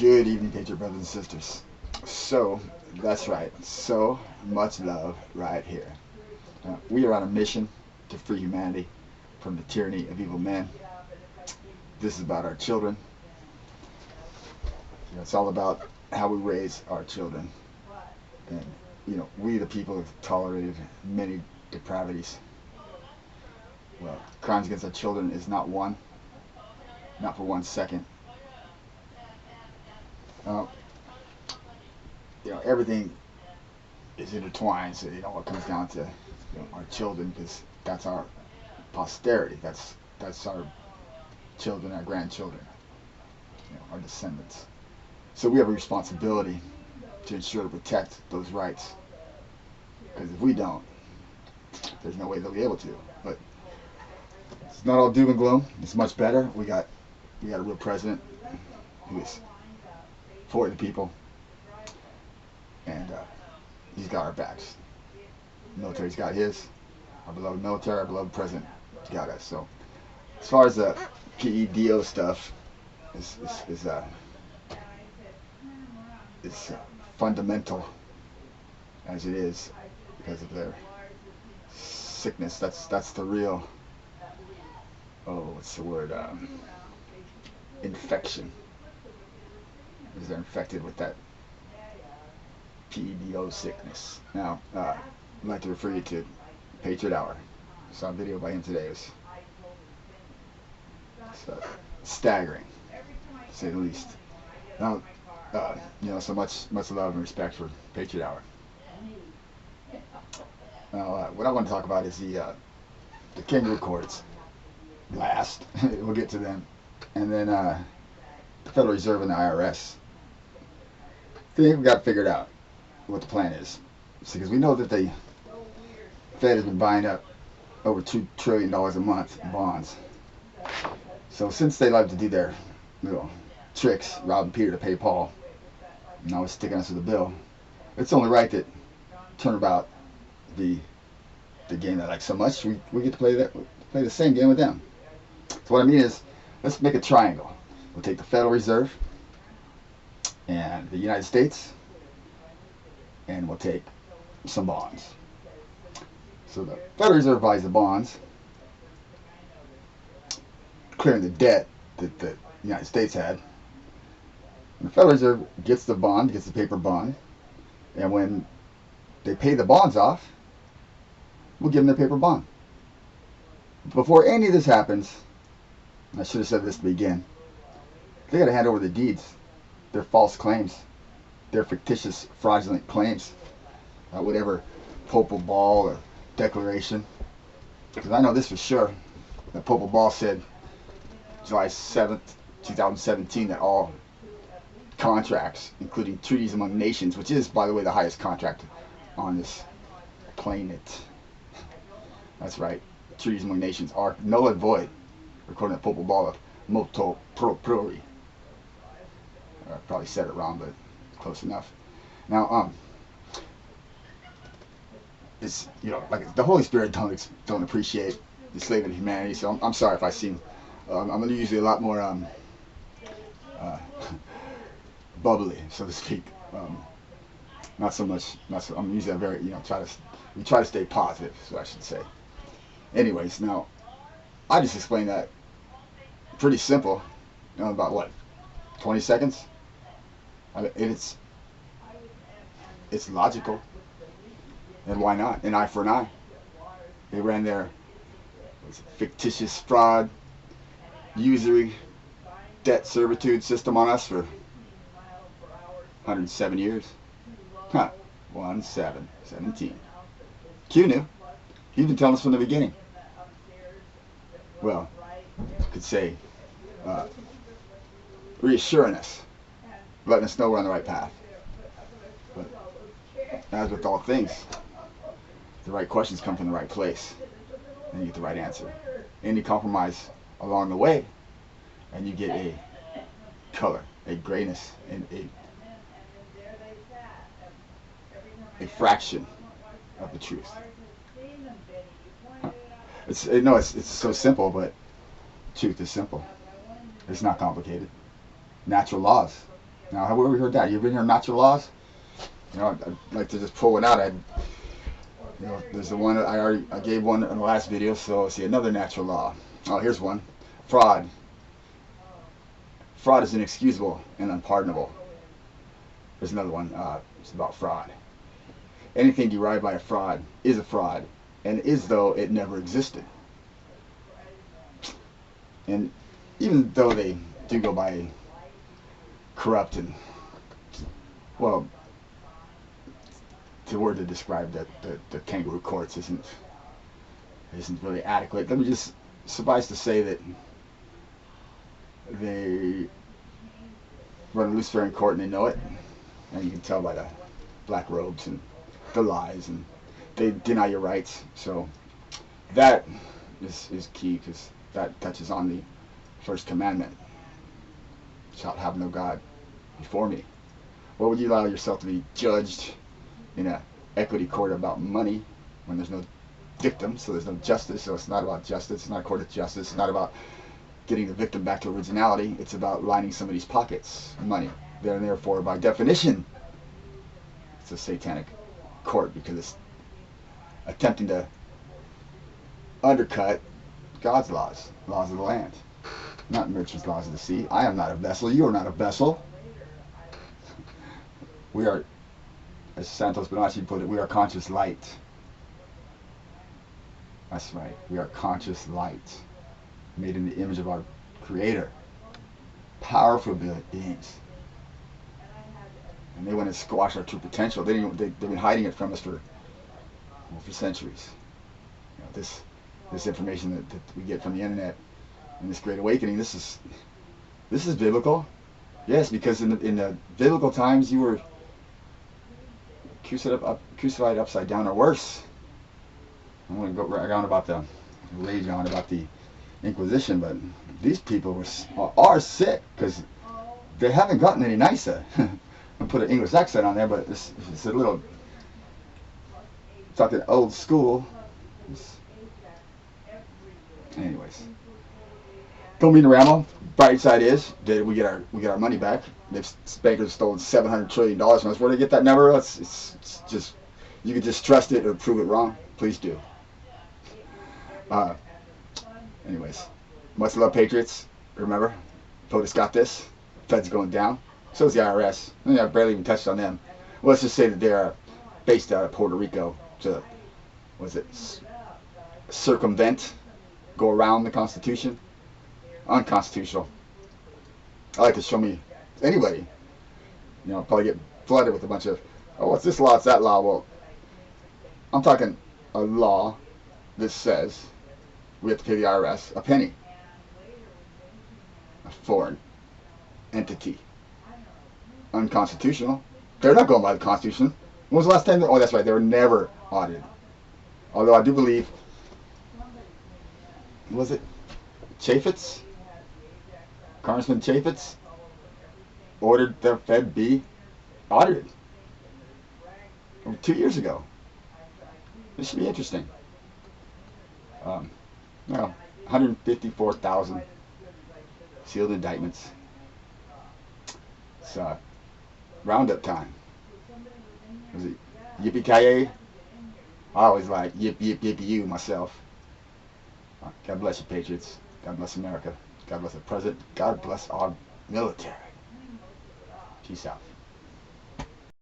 Good evening, Patriot brothers and sisters. So, that's right. So much love right here. We are on a mission to free humanity from the tyranny of evil men. This is about our children. It's all about how we raise our children. And, we the people have tolerated many depravities. Well, crimes against our children is not one, not for 1 second. Uh, everything is intertwined. So it comes down to our children, because that's our posterity. That's our children, our grandchildren, our descendants. So we have a responsibility to ensure to protect those rights. Because if we don't, there's no way they'll be able to. But it's not all doom and gloom. It's much better. We got a real president who is for the people, and he's got our backs. The military's got his. Our beloved military, our beloved president, has got us. So as far as the PEDO stuff is fundamental as it is, because of their sickness. That's the real, what's the word, infection, because they're infected with that PEDO sickness. Now, I'd like to refer you to Patriot Hour. I saw a video by him today. It's staggering, to say the least. Now, so much love and respect for Patriot Hour. Now, what I want to talk about is the kangaroo courts. Last, we'll get to them, and then the Federal Reserve and the IRS. I think we've got figured out what the plan is, because we know that the Fed has been buying up over $2 trillion a month in bonds. So since they love to do their little tricks, robbing Peter to pay Paul, and always sticking us with a bill, it's only right that turnabout the game they like so much, we get to play the same game with them. So what I mean is, let's make a triangle. We'll take the Federal Reserve and the United States, and we'll take some bonds. So the Federal Reserve buys the bonds, clearing the debt that the United States had. And the Federal Reserve gets the bond, gets the paper bond, and when they pay the bonds off, we'll give them their paper bond. Before any of this happens, I should have said this to begin, they got to hand over the deeds, their false claims, their fictitious, fraudulent claims, whatever Popal Ball or declaration. Because I know this for sure, that Popal Ball said July 7th, 2017, that all contracts, including treaties among nations, which is, by the way, the highest contract on this planet. That's right, treaties among nations are null and void, according to Popal Ball of motu proprio. I probably said it wrong, but close enough. Now, it's like the Holy Spirit don't appreciate the slave of humanity. So I'm sorry if I seem I'm usually a lot more bubbly, so to speak. Not so much. I'm usually a very we try to stay positive, so I should say. Anyways, now I just explained that pretty simple. About what, 20 seconds? It's logical, and why not? An eye for an eye. They ran their fictitious fraud, usury, debt servitude system on us for 107 years. 17. Q knew. He's been telling us from the beginning. Well, you could say reassuring us, letting us know we're on the right path. But as with all things, the right questions come from the right place, and you get the right answer. Any compromise along the way, and you get a color, a grayness, and a fraction of the truth. It's so simple, but truth is simple. It's not complicated. Natural laws. Now, have we ever heard that? You ever heard natural laws? You know, I'd like to just pull one out. There's the one that I gave one in the last video. So let's see, another natural law. Oh, here's one. Fraud. Fraud is inexcusable and unpardonable. There's another one. It's about fraud. Anything derived by a fraud is a fraud, and is though it never existed. And even though they do go by corrupt and, well, the word to describe the kangaroo courts isn't really adequate. Let me just suffice to say that they run a Luciferian court and they know it, and you can tell by the black robes and the lies, and they deny your rights. So that is key, because that touches on the first commandment: shalt have no God before me. What would you allow yourself to be judged in a equity court about money when there's no victim, so there's no justice? So it's not about justice, it's not a court of justice, it's not about getting the victim back to originality, it's about lining somebody's pockets, money. Therefore, by definition, it's a satanic court, because it's attempting to undercut God's laws of the land, not merchant's laws of the sea. I am not a vessel, you are not a vessel. We are, as Santos Bonacci put it, we are conscious light. That's right, we are conscious light, made in the image of our Creator. Powerful beings. And they want to squash our true potential. They've been hiding it from us for centuries. You know, this information that we get from the internet and this Great Awakening, this is biblical. Yes, because in the biblical times you were crucified upside down, or worse. I want to go right on about rage on about the Inquisition, but these people are sick, because they haven't gotten any nicer. I put an English accent on there, but it's a little talking old school. Anyways, don't mean to ramble. Bright side is that we get our money back. They've bankers stolen $700 trillion from us. Where do they get that number? It's just, you can just trust it or prove it wrong. Please do. Anyways, much love, Patriots. Remember, POTUS got this. Fed's going down. So is the IRS. I mean, I barely even touched on them. Well, let's just say that they're based out of Puerto Rico to, circumvent, go around the Constitution. Unconstitutional. I like to show me anybody. You know, probably get flooded with a bunch of, oh, what's this law? It's that law. Well, I'm talking a law that says we have to pay the IRS a penny. A foreign entity. Unconstitutional. They're not going by the Constitution. When was the last time? Oh, that's right. They were never audited. Although I do believe, was it Chaffetz? Congressman Chaffetz ordered the Fed be audited 2 years ago. This should be interesting. 154,000 sealed indictments. It's roundup time. Was it yippee-ki-yay? I always like yip yip yip you myself. God bless you, Patriots. God bless America. God bless the President. God bless our military. Peace out.